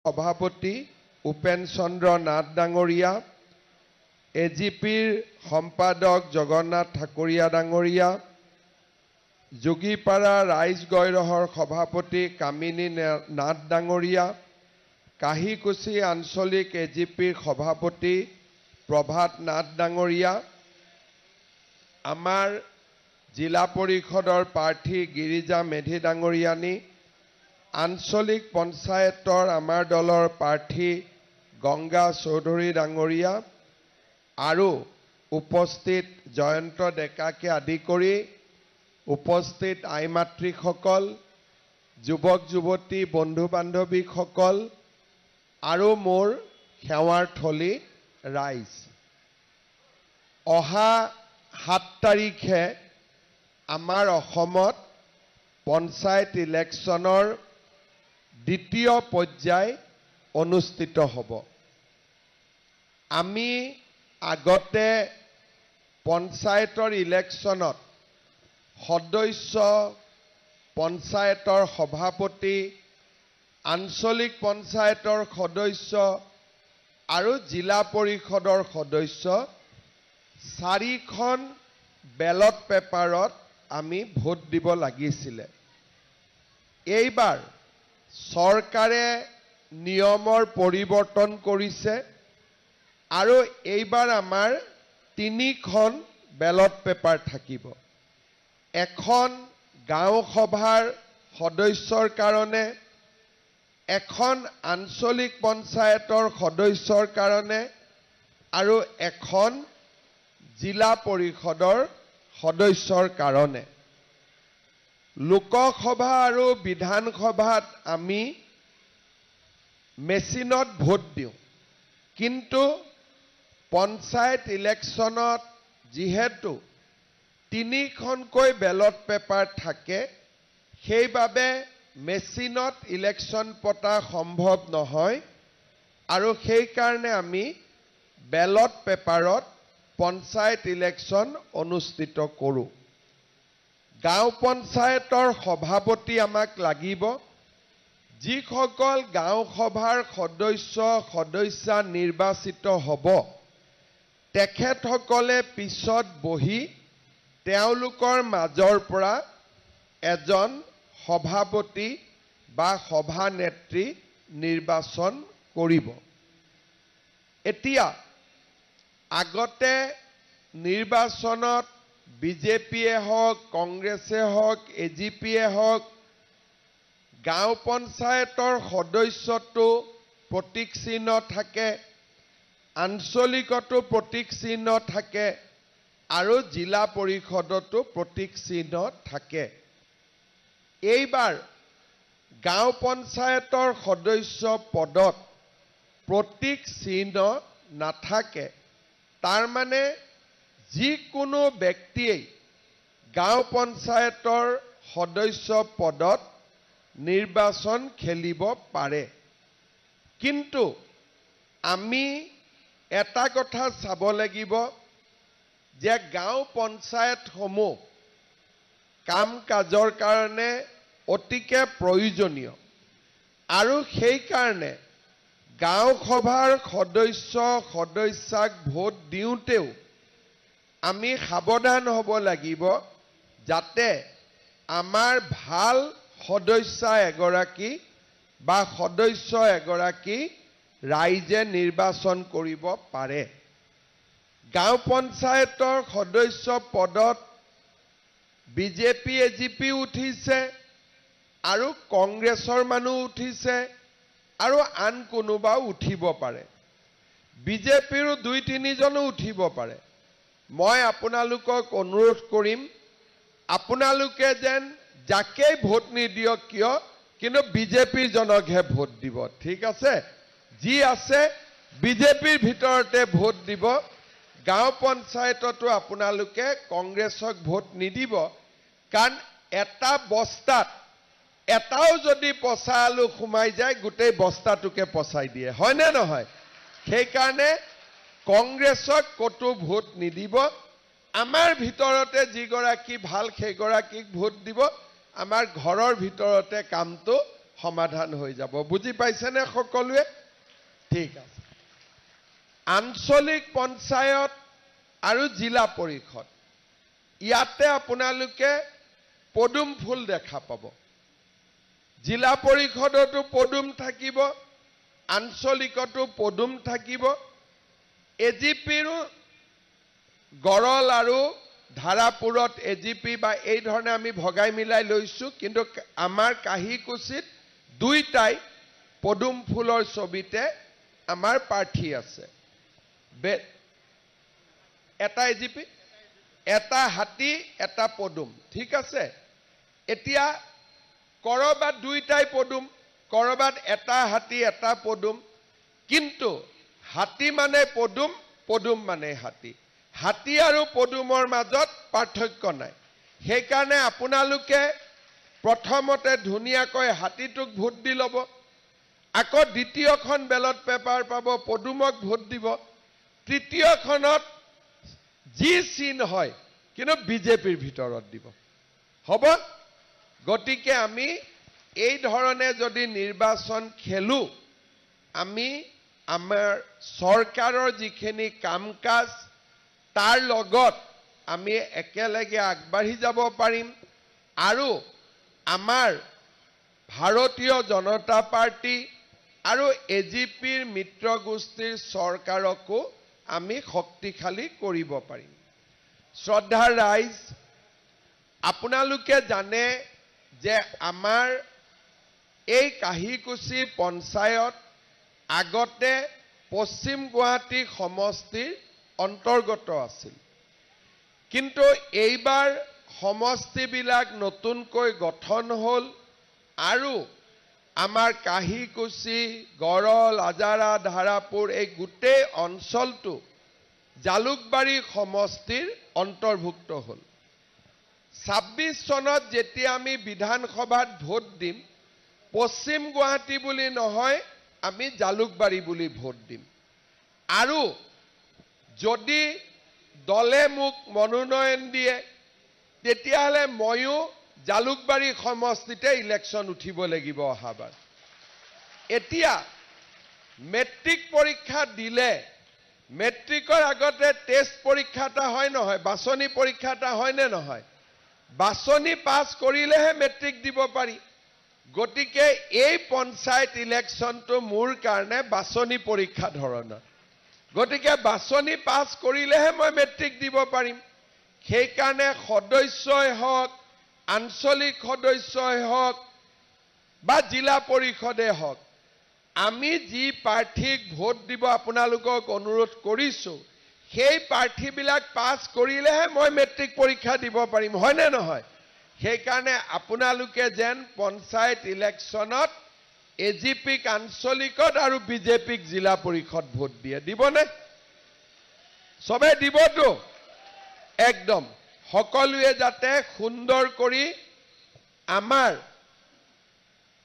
সভাপতি উপেন চন্দ্ৰ নাথ ডাঙৰীয়া, এজিপিৰ সম্পাদক জগন্নাথ ঠাকুৰীয়া ডাঙৰীয়া, যোগীপাৰা ৰাইজ গৈৰহৰ সভাপতি কামিনী নাথ ডাঙৰীয়া, কাহিকুছি আঞ্চলিক এজিপিৰ সভাপতি প্ৰভাত নাথ ডাঙৰীয়া, আমাৰ জিলা পৰিষদৰ প্ৰাৰ্থী গিৰিজা মেধি ডাঙৰীয়ানী, আঞ্চলিক পঞ্চায়তৰ আমাৰ দলৰ প্ৰাৰ্থী গংগা চৌধুৰী ডাঙৰীয়া আৰু উপস্থিত জয়ন্ত ডেকাকে আদি কৰি উপস্থিত আই মাতৃসকল, যুৱক যুৱতী বন্ধু বান্ধৱীসকল আৰু মোৰ সেৱাৰ থলী ৰাইজ, অহা 7 তাৰিখে আমাৰ অসমত পঞ্চায়ত ইলেকশ্যনৰ দ্বিতীয় পৰ্যায় অনুষ্ঠিত হ'ব। আমি আগতে পঞ্চায়তৰ ইলেকশ্যনত সদস্য, পঞ্চায়তৰ সভাপতি, আঞ্চলিক পঞ্চায়তৰ সদস্য আৰু জিলা পৰিষদৰ সদস্য 4খন বেলট পেপাৰত আমি ভোট দিব লাগিছিলে। এইবাৰ চৰকাৰে নিয়মৰ পৰিৱৰ্তন কৰিছে আৰু এইবাৰ আমাৰ 3খন বেলট পেপাৰ থাকিব। এখন গাঁও সভাৰ সদস্যৰ কাৰণে, এখন আঞ্চলিক পঞ্চায়তৰ সদস্যৰ কাৰণে আৰু এখন জিলা পৰিষদৰ সদস্যৰ কাৰণে। লোকসভা আৰু বিধানসভাত আমি মেচিনত ভোট দিওঁ, কিন্তু পঞ্চায়ত ইলেকশ্যনত যিহেতু 3খনকৈ বেলট পেপাৰ থাকে, সেইবাবে মেচিনত ইলেকশ্যন পতা সম্ভৱ নহয় আৰু সেইকাৰণে আমি বেলট পেপাৰত পঞ্চায়ত ইলেকশ্যন অনুষ্ঠিত কৰোঁ। গাঁও পঞ্চায়তৰ সভাপতি আমাক লাগিব। যিসকল গাঁও সভাৰ সদস্যা নিৰ্বাচিত হ'ব, তেখেতসকলে পিছত বহি তেওঁলোকৰ মাজৰ পৰা এজন সভাপতি বা সভানেত্ৰী নিৰ্বাচন কৰিব। এতিয়া আগতে নিৰ্বাচনত বিজেপিয়ে হওক, কংগ্ৰেছে হওক, এজিপিয়ে হওক, গাঁও পঞ্চায়তৰ সদস্যটো প্ৰতীক চিহ্ন থাকে, আঞ্চলিকতো প্ৰতীক চিহ্ন থাকে আৰু জিলা পৰিষদতো প্ৰতীক চিহ্ন থাকে। এইবাৰ গাঁও পঞ্চায়তৰ সদস্য পদত প্ৰতীক চিহ্ন নাথাকে। তাৰ মানে যিকোনো ব্যক্তিয়েই গাঁও পঞ্চায়তৰ সদস্য পদত নিৰ্বাচন খেলিব পাৰে। কিন্তু আমি এটা কথা চাব লাগিব যে গাঁও পঞ্চায়তসমূহ কাম কাজৰ কাৰণে অতিকে প্ৰয়োজনীয় আৰু সেইকাৰণে গাঁও সভাৰ সদস্যাক ভোট দিওঁতেও আমি সাৱধান হ'ব লাগিব যাতে আমাৰ ভাল সদস্যা এগৰাকী বা সদস্য এগৰাকী ৰাইজে নিৰ্বাচন কৰিব পাৰে। গাঁও পঞ্চায়তৰ সদস্য পদত বিজেপি এজিপি উঠিছে আৰু কংগ্ৰেছৰ মানুহ উঠিছে আৰু আন কোনোবাও উঠিব পাৰে। বিজেপিৰো 2-3 জনো উঠিব পাৰে। মই আপোনালোকক অনুৰোধ কৰিম, আপোনালোকে যেন যাকেই ভোট নিদিয়ক কিয়, কিন্তু বিজেপিৰ জনকহে ভোট দিব। ঠিক আছে? যি আছে বিজেপিৰ ভিতৰতে ভোট দিব। গাঁও পঞ্চায়ততো আপোনালোকে কংগ্ৰেছক ভোট নিদিব, কাৰণ এটা বস্তাত এটাও যদি পচা আলু সোমাই যায়, গোটেই বস্তাটোকে পচাই দিয়ে, হয়নে নহয়? সেইকাৰণে কংগ্ৰেছক কতো ভোট নিদিব। আমাৰ ভিতৰতে যিগৰাকী ভাল সেইগৰাকীক ভোট দিব। আমাৰ ঘৰৰ ভিতৰতে কামটো সমাধান হৈ যাব বুজি পাইছেনে সকলোৱে ঠিক আছে আঞ্চলিক পঞ্চায়ত আৰু জিলা পৰিষদ ইয়াতে আপোনালোকে পদুম ফুল দেখা পাব জিলা পৰিষদতো পদুম থাকিব আঞ্চলিকতো পদুম থাকিব এজিপিৰো গৰল আৰু ধাৰাপুৰত এজিপি বা এই ধৰণে আমি ভগাই মিলাই লৈছো কিন্তু আমাৰ কাহিকুছিত দুইটাই পদুম ফুলৰ ছবিতে আমাৰ প্ৰাৰ্থী আছে এটা এজিপি এটা হাতী এটা পদুম ঠিক আছে এতিয়া কৰবাত দুইটাই পদুম কৰবাত এটা হাতী এটা পদুম কিন্তু হাতী মানে পদুম পদুম মানে হাতী হাতী আৰু পদুমৰ মাজত পাৰ্থক্য নাই সেইকাৰণে আপোনালোকে প্ৰথমতে ধুনিয়াকৈ হাতীটোক ভোট দি ল'ব আকৌ দ্বিতীয়খন বেলট পেপাৰ পাব পদুমক ভোট দিব তৃতীয়খনত যি চিন হয় কিন্তু বিজেপিৰ ভিতৰত দিব হ'ব গতিকে আমি এই ধৰণে যদি নিৰ্বাচন খেলো আমি আমাৰ চৰকাৰৰ যিখিনি কামকাজ তাৰ লগত আমি একেলগে আগবাঢ়ি যাব পাৰিম আৰু আমাৰ ভাৰতীয় জনতা পাৰ্টি আৰু এজিপিৰ মিত্ৰ গোষ্ঠীৰ চৰকাৰকো আমি শক্তিশালী কৰিব পাৰিম শ্ৰদ্ধাৰ ৰাইজ আপোনালোকে জানে যে আমাৰ এই কাহিকুছি পঞ্চায়ত আগতে পশ্চিম গুৱাহাটী সমষ্টিৰ অন্তৰ্গত আছিল কিন্তু এইবাৰ সমষ্টিবিলাক নতুনকৈ গঠন হ'ল আৰু আমাৰ কাহিকুছি গৰল আজাৰা ধাৰাপুৰ এই গোটেই অঞ্চলটো জালুকবাৰী সমষ্টিৰ অন্তৰ্ভুক্ত হ'ল 26 চনত যেতিয়া আমি বিধানসভাত ভোট দিম পশ্চিম গুৱাহাটী বুলি নহয় আমি জালুকবাৰী বুলি ভোট দিম আৰু যদি দলে মোক মনোনয়ন দিয়ে তেতিয়াহলে ময়ো জালুকবাৰী সমষ্টিতে ইলেকশন উঠিব লাগিব অহাবাৰ এতিয়া মেট্ৰিক পৰীক্ষা দিলে মেট্ৰিকৰ আগতে টেষ্ট পৰীক্ষা এটা হয় নহয় বাছনি পৰীক্ষা এটা হয় নে নহয় বাছনি পাস কৰিলেহে মেট্ৰিক দিব পাৰি গতিকে এই পঞ্চায়ত ইলেকশনটো মোৰ কাৰণে বাছনি পৰীক্ষা ধৰণৰ গতিকে বাছনি পাস কৰিলেহে মই মেট্ৰিক দিব পাৰিম সেই কাৰণে সদস্যই হওক আঞ্চলিক সদস্যই হওক বা জিলা পৰিষদে হওক আমি যি প্ৰাৰ্থীক ভোট দিব আপোনালোকক অনুৰোধ কৰিছো সেই প্ৰাৰ্থীবিলাক পাস কৰিলেহে মই মেট্ৰিক পৰীক্ষা দিব পাৰিম হয় নে নহয় সেই কাৰণে আপোনালোকে যেন পঞ্চায়ত ইলেকশনত এজিপিক আঞ্চলিকত আৰু বিজেপিক জিলা পৰিষদ ভোট দিয়ে দিবনে সবে দিবতো একদম সকলোৱে যাতে সুন্দৰ কৰি আমাৰ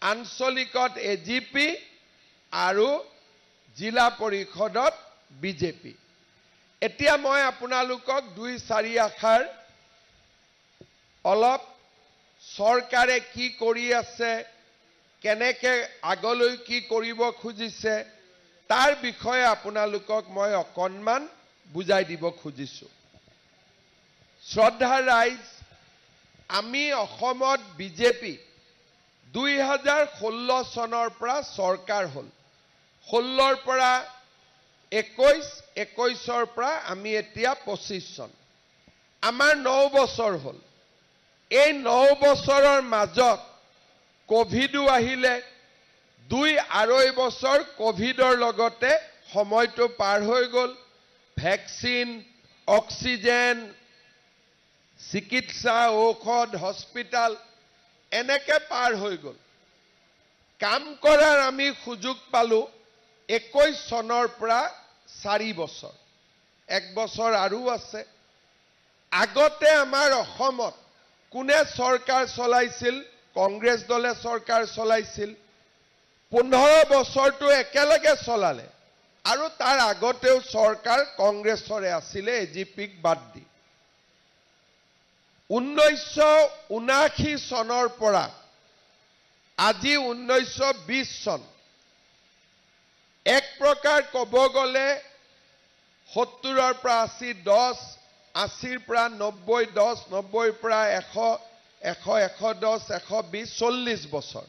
আঞ্চলিকত এজিপি আৰু জিলা পৰিষদত বিজেপি এতিয়া মই আপোনালোকক 2-4 আখাৰ অলপ চৰকাৰে কি কৰি আছে কেনেকে আগলৈ কি কৰিব খুজিছে তাৰ বিষয়ে আপোনালোকক মই অকনমান বুজাই দিব খুজিছো শ্ৰদ্ধাৰ ৰাইজ আমি অসমত বিজেপি 2016 চনৰ পৰা চৰকাৰ হ'ল 16ৰ পৰা 21ৰ পৰা আমি এতিয়া 25 চন আমাৰ 9 বছৰ হ'ল এই 9 বছৰৰ মাজত কোভিডো আহিলে 2-2.5 বছৰ কোভিডৰ লগতে সময়টো পাৰ হৈ গ'ল ভ্যাকচিন অক্সিজেন চিকিৎসা ঔষধ হস্পিটাল এনেকে পাৰ হৈ গ'ল কাম কৰাৰ আমি সুযোগ পালো 21 চনৰ পৰা 4 বছৰ 1 বছৰ আৰু আছে আগতে আমাৰ অসমত কোনে চৰকাৰ চলাইছিল কংগ্ৰেছ দলে চৰকাৰ চলাইছিল 15 বছৰটো একেলগে চলালে আৰু তাৰ আগতেও চৰকাৰ কংগ্ৰেছৰে আছিলে এজিপিক বাদ দি 1979 চনৰ পৰা আজি 1920 চন এক প্ৰকাৰ ক'ব গ'লে 70ৰ পৰা 80 10 80ৰ পৰা 90 10 90ৰ পৰা 100 100 110 120 40 বছৰ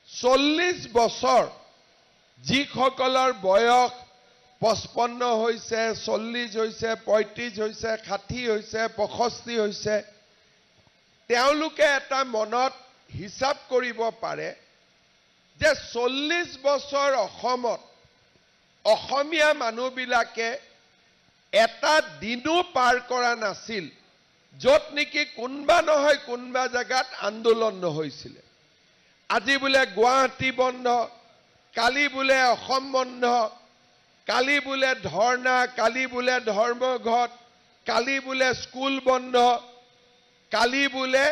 40 বছৰ যিসকলৰ বয়স 55 হৈছে 40 হৈছে 35 হৈছে 60 হৈছে 65 হৈছে তেওঁলোকে এটা মনত হিসাব কৰিব পাৰে যে 40 বছৰ অসমত অসমীয়া মানুহবিলাকে এটা দিনো পাৰ কৰা নাছিল য'ত নেকি কোনবা নহয় কোনবা জায়গাত আন্দোলন নহৈছিল আজি বোলে গুৱাহাটী বন্ধ কালি বোলে অসম বন্ধ কালি বোলে ধৰ্ণা কালি বোলে ধৰ্মঘট কালি বোলে স্কুল বন্ধ কালি বোলে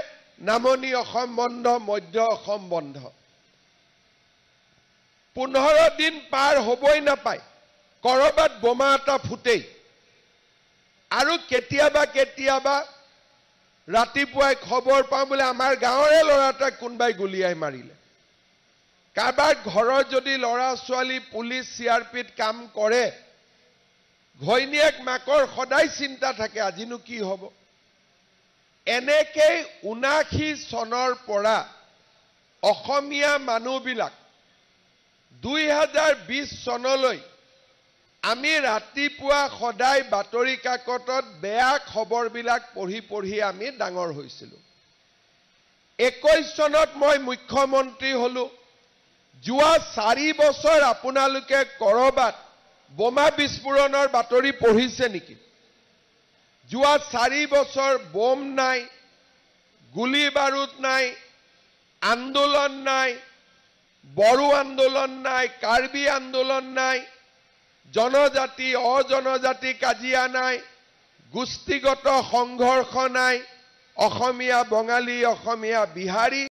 নামনি অসম বন্ধ মধ্য অসম বন্ধ 15 দিন পাৰ হ'বই নাপায় কৰবাত বোমা এটা ফুটেই আৰু কেতিয়াবা ৰাতিপুৱাই খবৰ পাওঁ বোলে আমাৰ গাঁৱৰে ল'ৰাটাক কোনবাই গুলিয়াই মাৰিলে কাবাৰ ঘৰৰ যদি ল'ৰা ছোৱালী পুলিচ সিআৰপিত কাম কৰে ঘৈণীয়েক মাকৰ সদায় চিন্তা থাকে আজিনো কি হ'ব এনেকৈ 79 চনৰ পৰা অসমীয়া মানুহবিলাক 2020 চনলৈ আমি ৰাতিপুৱা সদায় বাতৰি কাকতত বেয়া খবৰবিলাক পঢ়ি আমি ডাঙৰ হৈছিলোঁ 21 চনত মই মুখ্যমন্ত্ৰী হলো যোৱা 4 বছৰ আপোনালোকে কৰবাত বোমা বিস্ফোৰণৰ বাতৰি পঢ়িছে নেকি যোৱা 4 বছৰ বোম নাই গুলি বাৰুদ নাই আন্দোলন নাই বড়ো আন্দোলন নাই কাৰ্বি আন্দোলন নাই জনজাতি অজনজাতি কাজিয়া নাই গোষ্ঠীগত সংঘৰ্ষ নাই অসমীয়া বঙালী অসমীয়া বিহাৰী